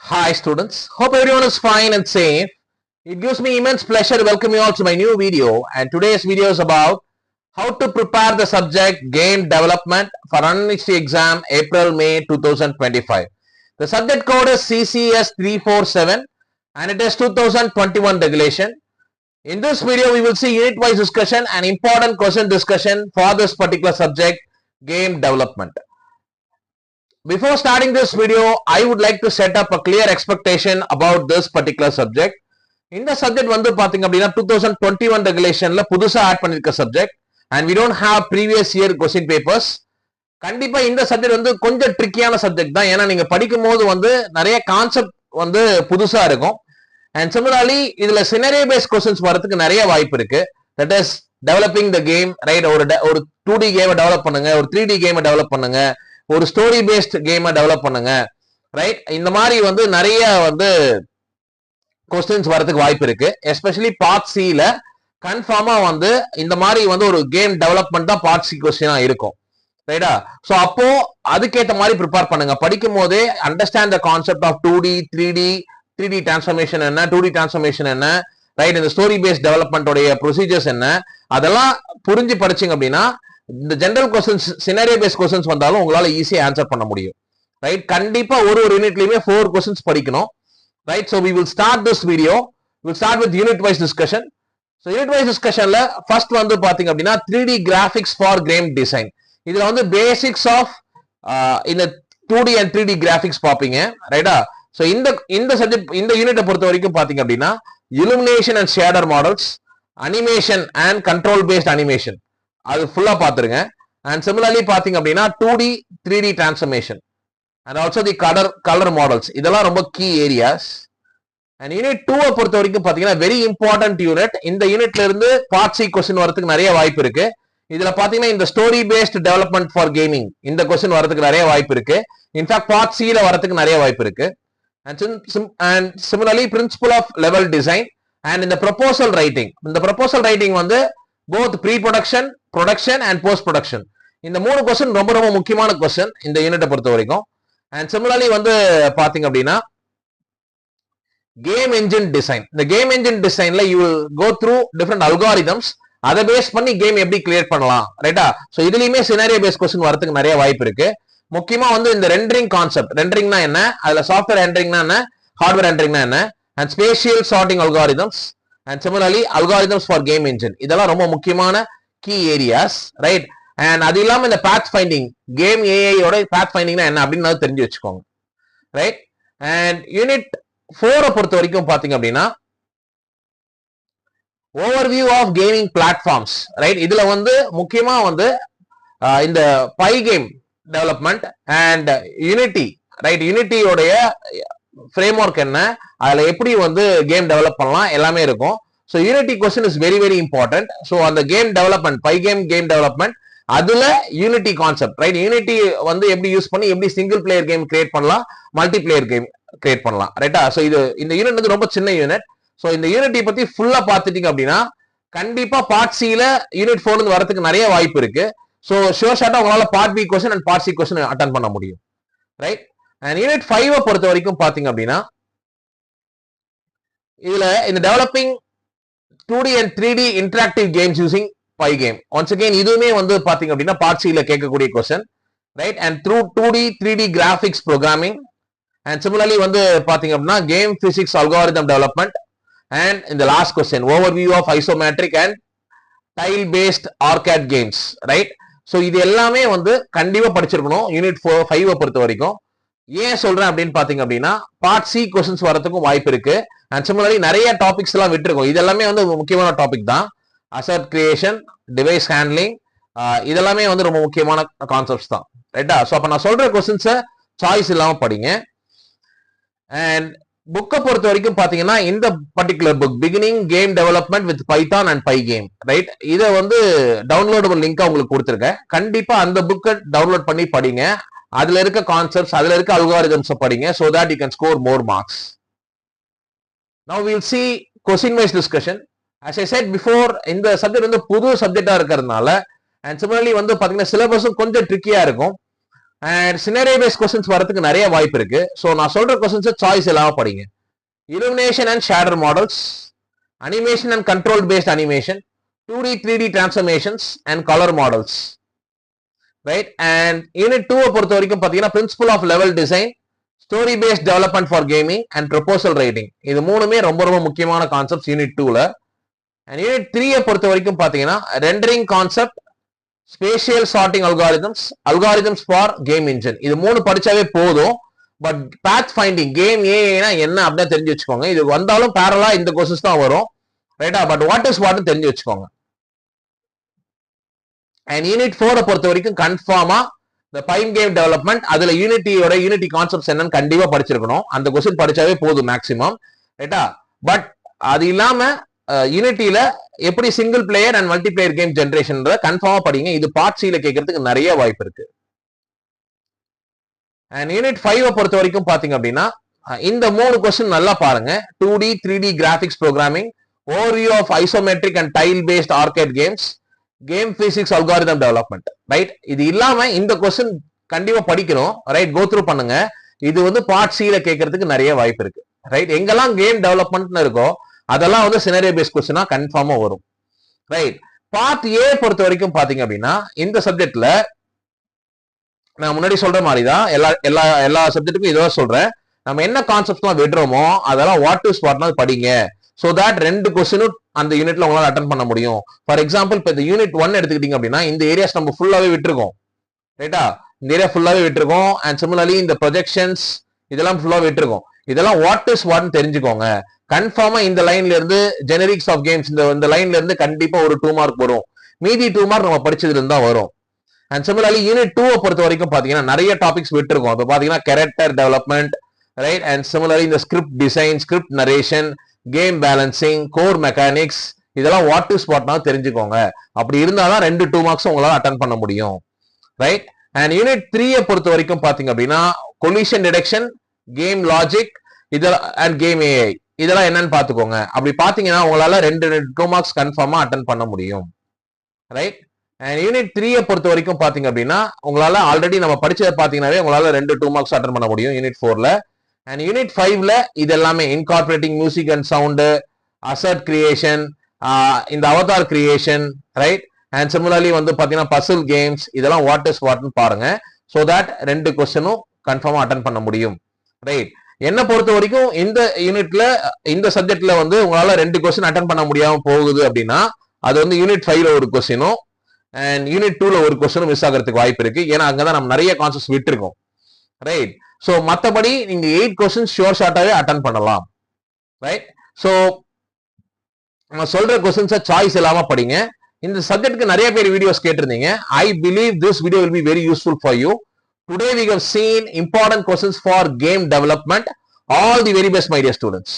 Hi students, hope everyone is fine and safe. It gives me immense pleasure to welcome you all to my new video, and today's video is about how to prepare the subject game development for university exam April-May 2025. The subject code is CCS347 and it is 2021 regulation. In this video we will see unit wise discussion and important question discussion for this particular subject game development. Before starting this video, I would like to set up a clear expectation about this particular subject. In the subject வந்து பாத்தீங்க அப்படினா 2021 regulationல புதுசா add பண்ணிருக்க subject and we don't have previous year question papers. கண்டிப்பா இந்த subject வந்து கொஞ்சம் ட்ரிக்கியான subject தான். ஏன்னா நீங்க படிக்கும்போது வந்து நிறைய கான்செப்ட் வந்து புதுசா இருக்கும். And similarly இதுல scenario based questions வரதுக்கு நிறைய வாய்ப்பு இருக்கு. That is developing the game, right? ஒரு 2D கேமை டெவலப் பண்ணுங்க, ஒரு 3D கேமை டெவலப் பண்ணுங்க, ஒரு ஸ்டோரி பேஸ்ட் கேமை டெவலப் பண்ணுங்க, ரைட்? இந்த மாதிரி வந்து நிறைய வந்து கொஸ்டின்ஸ் வரதுக்கு வாய்ப்பு இருக்கு. எஸ்பெஷலி பார்ட் சில கன்ஃபார்மா வந்து இந்த மாதிரி வந்து ஒரு கேம் டெவலப்மெண்ட் தான் பார்ட் சி கொஸ்டினா இருக்கும், ரைட்டா? ஸோ அப்போ அதுக்கேற்ற மாதிரி ப்ரிப்பேர் பண்ணுங்க. படிக்கும் போதே understand the concept of 2D 3D transformation என்ன, 2D டிரான்ஸ்ஃபர்மேஷன் என்ன, ரைட்? இந்த ஸ்டோரி பேஸ்ட் டெவலப்மெண்டோடைய ப்ரொசீஜர்ஸ் என்ன, அதெல்லாம் புரிஞ்சு படிச்சிங்க அப்படின்னா இந்த general questions scenario paste questions வந்தாலும் உங்களால ஈஸியா ஆன்சர் பண்ண முடியும், ரைட்? கண்டிப்பா ஒரு யூனிட்லயுமே 4 கொஸ்டின்ஸ் படிக்கணும், right? So we will start this video. we'll start with unit wise discussion. so unit wise discussionல first வந்து பாத்தீங்க அப்படின்னா 3D graphics for game design. இதுல வந்து பேசிக்ஸ் ஆஃப் இந்த 2D and 3D graphics பாப்பீங்க, ரைட்டா? சோ இந்த சப்ஜெக்ட் இந்த யூனிட்டை பொறுத்த வரைக்கும் பாத்தீங்க அப்படின்னா illumination and shader models, animation and control based animation அது ஃபுல்லா பாத்துருங்க. அண்ட் சிமிலர்லி பாத்தீங்க அப்படின்னா 2D 3D transformation and also the colour models, இதெல்லாம் ரொம்ப கீ ஏரியாஸ். அண்ட் யூனிட் 2 பொறுத்த வரைக்கும் பாத்தீங்கன்னா வெரி இம்பார்ட்டன்ட் யூனிட். இந்த யூனிட்ல இருந்து பார்ட் சி கொஸ்டின் வரதுக்கு நிறைய வாய்ப்பு இருக்கு. இதுல பாத்தீங்கன்னா இந்த story paste development for gaming இந்த கொஸ்டின் வரதுக்கு நிறைய வாய்ப்பு இருக்கு. இன்ஃபேக்ட் பார்ட் சில வரதுக்கு நிறைய வாய்ப்பு இருக்கு. And similarly principal of level design and இந்த ப்ரொபோசல் ரைட்டிங். இந்த ப்ரொபோசல் ரைட்டிங் வந்து both pre production, production and post production, இந்த 3 கொஸ்டின் ரொம்ப ரொம்ப முக்கியமான கொஸ்டின் இந்த யூனிட்டை பொறுத்த வரைக்கும். அண்ட் சிமிலர்லி வந்து பாத்தீங்க அப்படின்னா கேம் என்ஜின் டிசைன். இந்த கேம் என்ஜின் டிசைன்ல you will go through different algorithms, அதை பேஸ் பண்ணி கேம் எப்படி கிரியேட் பண்ணலாம், ரைட்டா? சோ இதுலயுமே சினாரியோ பேஸ் கொஸ்டின் வரதுக்கு நிறைய வாய்ப்பு இருக்கு. முக்கியமா வந்து இந்த ரெண்டரிங் கான்செப்ட், ரெண்டரிங்னா என்ன, அதுல சாஃப்ட்வேர் ரெண்டரிங்னா என்ன, ஹார்ட்வேர் ரெண்டரிங்னா என்ன, and spatial sorting algorithms and similarly algorithms for game engine, இதெல்லாம் ரொம்ப முக்கியமான கீ ஏரியாஸ், ரைட்? அண்ட் அது இல்லாம இந்த பாத் ஃபைண்டிங், கேம் ஏஐயோட பாத் ஃபைண்டிங்னா என்ன அப்படின்னு தெரிஞ்சு வச்சுக்கோங்க, ரைட்? அண்ட் யூனிட் 4 பொறுத்த வரைக்கும் பாத்தீங்க அப்படின்னா overview of gaming platforms, right? இதுல வந்து முக்கியமா வந்து இந்த PyGame development and unity, right? யூனிட்டியோடைய ஃப்ரேம் ஒர்க் என்ன, அதுல எப்படி வந்து கேம் டெவலப் பண்ணலாம், எல்லாமே இருக்கும். So unity question is very very important. So அந்த game development, PyGame game development, அதுல யூனிட்டி கான்செப்ட், ரைட்? யூனிட்டி வந்து எப்படி யூஸ் பண்ணி எப்படி சிங்கிள் பிளேயர் கேம் கிரியேட் பண்ணலாம், மல்டி பிளேயர் கேம் கிரியேட் பண்ணலாம், ரைட்டா? ஸோ இந்த யூனிட் வந்து ரொம்ப சின்ன யூனிட். ஸோ இந்த யூனிட்டி பத்தி ஃபுல்லா பார்த்துட்டீங்க அப்படின்னா கண்டிப்பா பார்ட் சில யூனிட் 4 வரதுக்கு நிறைய வாய்ப்பு இருக்கு. ஸோ ஷோர் ஷார்ட்டா உங்களால part B question and part C question attend பண்ண முடியும், ரைட்? அண்ட் யூனிட் 5 பொறுத்த வரைக்கும் பாத்தீங்க அப்படின்னா இதுல இந்த developing 2D and 3D interactive games using Pygame. once again இதுவுமே வந்து பாத்தீங்க அப்படின்னா பார்ட் சில கேட்கக்கூடிய question, right? And through 2D 3D graphics programming and similarly வந்து பாத்தீங்க அப்படின்னா game physics algorithm development and இந்த last question overview of isometric and tile based arcade games, right? So இது எல்லாமே வந்து கண்டிப்பா படிச்சிருக்கணும் யூனிட் 5 பொறுத்த வரைக்கும். ஏன் சொல்றேன் அப்படின்னு பாத்தீங்க அப்படின்னா பார்ட் சி கொஸ்டின்ஸ் வரதுக்கும் வாய்ப்பு இருக்கு. அண்ட் சிமிலர்லி நிறைய டாபிக்ஸ் எல்லாம் விட்டுருக்கும். இது எல்லாமே வந்து முக்கியமான டாபிக் தான். அசெட் கிரியேஷன், டிவைஸ் ஹேண்ட்லிங், இதெல்லாமே வந்து ரொம்ப முக்கியமான கான்செப்ட்ஸ் தான், ரைட்டா? ஸோ அப்ப நான் சொல்ற கொஸ்டின்ஸை சாய்ஸ் இல்லாம படிங்க. அண்ட் புக்கை பொறுத்த வரைக்கும் பாத்தீங்கன்னா இந்த particular book beginning game development with Python and பைகேம், right? இதை வந்து டவுன்லோடபிள் லிங்கா உங்களுக்கு கொடுத்துருக்கேன். கண்டிப்பா அந்த புக்கை டவுன்லோட் பண்ணி படிங்க. அதுல இருக்க கான்செப்ட்ஸ், அதுல இருக்க அல்காரிதம்ஸ் படிங்க, so that you can score more marks. Now we will see question wise discussion. As I said before, இந்த சப்ஜெக்ட் வந்து புது சப்ஜெக்டா இருக்கிறதுனால அண்ட் சிமிலர்லி வந்து பாத்தீங்கன்னா சிலபஸும் கொஞ்சம் ட்ரிக்கியா இருக்கும். அண்ட் சினரியோ பேஸ்ட் கொஸ்டின்ஸ் வரதுக்கு நிறைய வாய்ப்பு இருக்கு. ஸோ நான் சொல்ற கொஸ்டின்ஸ் சாய்ஸ் இல்லாம படிங்க. illumination and shader models, animation and control based animation, 2D 3D transformations and color models, right? And unit 2 பொறுத்த வரைக்கும் பாத்தீங்கன்னா principle of level design, story based development for gaming and proposal writing. இது மூணுமே ரொம்ப ரொம்ப முக்கியமான கான்செப்ட்ஸ் யூனிட் 2ல. and unit 3 பொறுத்த வரைக்கும் பாத்தீங்கன்னா rendering concept, spatial sorting algorithms for game engine. இது மூணு படிச்சாவே போதும். பட் பாத் ஃபைண்டிங் கேம் ஏனா என்ன அப்படியே தெரிஞ்சு வச்சுக்கோங்க. இது வந்தாலும் பேரலா இந்த கோர்சஸ் தான் வரும், ரைட்டா? பட் வாட் இஸ் வாட்னு தெரிஞ்சு வச்சுக்கோங்க. அண்ட் யூனிட் 4 பொறுத்த வரைக்கும் கன்ஃபார்மா இந்த Pygame டெவலப்மெண்ட், அதுல யூனிட்டி கான்செப்ட்ஸ் என்னன்னு கண்டிப்பா படிச்சிருக்கணும். அந்த கொஸ்டின் படிச்சாவே போதும் மேக்ஸிமம், ரைட்டா? பட் அது இல்லாம யூனிட்டியில எப்படி single player and multi player game generation கன்ஃபார்மா படிங்க. இது பார்ட் சில கேட்கறதுக்கு நிறைய வாய்ப்பு இருக்கு. அண்ட் யூனிட் 5 பொறுத்த வரைக்கும் பாத்தீங்க அப்படின்னா இந்த மூணு கொஸ்டின் நல்லா பாருங்க. 2D 3D graphics programming, overview of isometric and tile based arcade games, game physics algorithm development, right? இது இல்லாம இந்த கொஸ்டின் கண்டிப்பா படிக்கணும், ரைட்? கோ த்ரூ பண்ணுங்க. இது வந்து பார்ட் சில கேட்கறதுக்கு நிறைய வாய்ப்பு இருக்கு, ரைட்? எங்கெல்லாம் கேம் டெவலப்மெண்ட் இருக்கோ அதெல்லாம் வந்து சினரியோ பேஸ்ட் கொஸ்டினா கன்ஃபார்மா வரும், ரைட்? பார்ட் ஏ பொறுத்த வரைக்கும் பாத்தீங்க அப்படின்னா இந்த சப்ஜெக்ட்ல நான் முன்னாடி சொல்ற மாதிரி தான் எல்லா சப்ஜெக்ட்டுக்கும் இதுதான் சொல்றேன். நம்ம என்ன கான்செப்ட்லாம் விடுறோமோ அதெல்லாம் வாட் டு ஸ்பாட்னா படிங்க. ஸோ தட் ரெண்டு கொஸ்டினும் அந்த யூனிட்ல உங்களால அட்டன் பண்ண முடியும். ஃபார் எக்ஸாம்பிள் இப்போ இந்த யூனிட் 1 எடுத்துக்கிட்டீங்க அப்படின்னா இந்த ஏரியாஸ் நம்ம ஃபுல்லாவே விட்டுருக்கோம், ரைட்டா? இந்த ஏரியா ஃபுல்லாவே விட்டுருக்கோம். அண்ட் சிமிலர்லி இந்த ப்ரொஜெக்ஷன்ஸ் இதெல்லாம் ஃபுல்லா விட்டுருக்கோம். இதெல்லாம் வாட் இஸ் வாட்னு தெரிஞ்சுக்கோங்க. கன்ஃபார்மா இந்த லைன்ல இருந்து ஜெனரிக்ஸ் ஆஃப் கேம்ஸ் இந்த லைன்ல இருந்து கண்டிப்பா ஒரு 2 மார்க் வரும். மீதி 2 மார்க் நம்ம படிச்சதுல இருந்தா வரும். அண்ட் சிமிலர்லி யூனிட் 2 பொறுத்த வரைக்கும் பாத்தீங்கன்னா நிறைய டாபிக்ஸ் விட்டுருக்கும். இப்போ பாத்தீங்கன்னா character development, right? And similarly இந்த script design, script narration, game balancing, core mechanics, இதெல்லாம் வாட் டு ஸ்பாட்னா தெரிஞ்சுக்கோங்க. அப்படி இருந்தாதான் 2 மார்க்ஸ் உங்களால அட்டன் பண்ண முடியும், ரைட்? அண்ட் யூனிட் 3 பொறுத்த வரைக்கும் பாத்தீங்க அப்படின்னா கொலிஷன் டிடெக்ஷன், கேம் லாஜிக் இதெல்லாம் அண்ட் கேம் ஏஐ இதெல்லாம் என்னன்னு பாத்துக்கோங்க. அப்படி பாத்தீங்கன்னா உங்களால 2 மார்க்ஸ் கன்ஃபார்மா அட்டன் பண்ண முடியும், ரைட்? அண்ட் யூனிட் 3 பொறுத்த வரைக்கும் பாத்தீங்க அப்படின்னா உங்களால ஆல்ரெடி நம்ம படிச்சதை பாத்தீங்கன்னாவே உங்களால 2 மார்க்ஸ் அட்டன் பண்ண முடியும் யூனிட் 4ல. அண்ட் யூனிட் 5ல இது எல்லாமே incorporating music and sound, asset creation, இந்த avatar creation, right? And similarly வந்து பாத்தீங்கன்னா பசில் கேம்ஸ், இதெல்லாம் வாட் இஸ் வாட்னு பாருங்க. ஸோ தட் 2 கொஸ்டினும் கன்ஃபார்மா அட்டன் பண்ண முடியும், ரைட்? என்ன பொறுத்த வரைக்கும் இந்த யூனிட்ல இந்த சப்ஜெக்ட்ல வந்து உங்களால 2 கொஸ்டின் அட்டன் பண்ண முடியாம போகுது அப்படின்னா அது வந்து யூனிட் 5ல ஒரு கொஸ்டினும் அண்ட் யூனிட் 2ல ஒரு கொஸ்டினும் மிஸ் ஆகிறதுக்கு வாய்ப்பு இருக்கு. ஏன்னா அங்கதான் நம்ம நிறைய கான்செப்ட்ஸ் விட்டுருக்கோம், ரைட்? ஸோ மற்றபடி நீங்க 8 கொஸ்டின் ஷோர் ஷார்ட்டாவே அட்டன் பண்ணலாம், ரைட்? ஸோ நம்ம சொல்ற கொஸ்டின்ஸை சாய்ஸ் இல்லாம படிங்க. இந்த சப்ஜெக்ட்க்கு நிறைய பேர் வீடியோஸ் கேட்டிருந்தீங்க. I believe this video will be very useful for you. Today we have seen important questions for game development. All the very best, my dear students.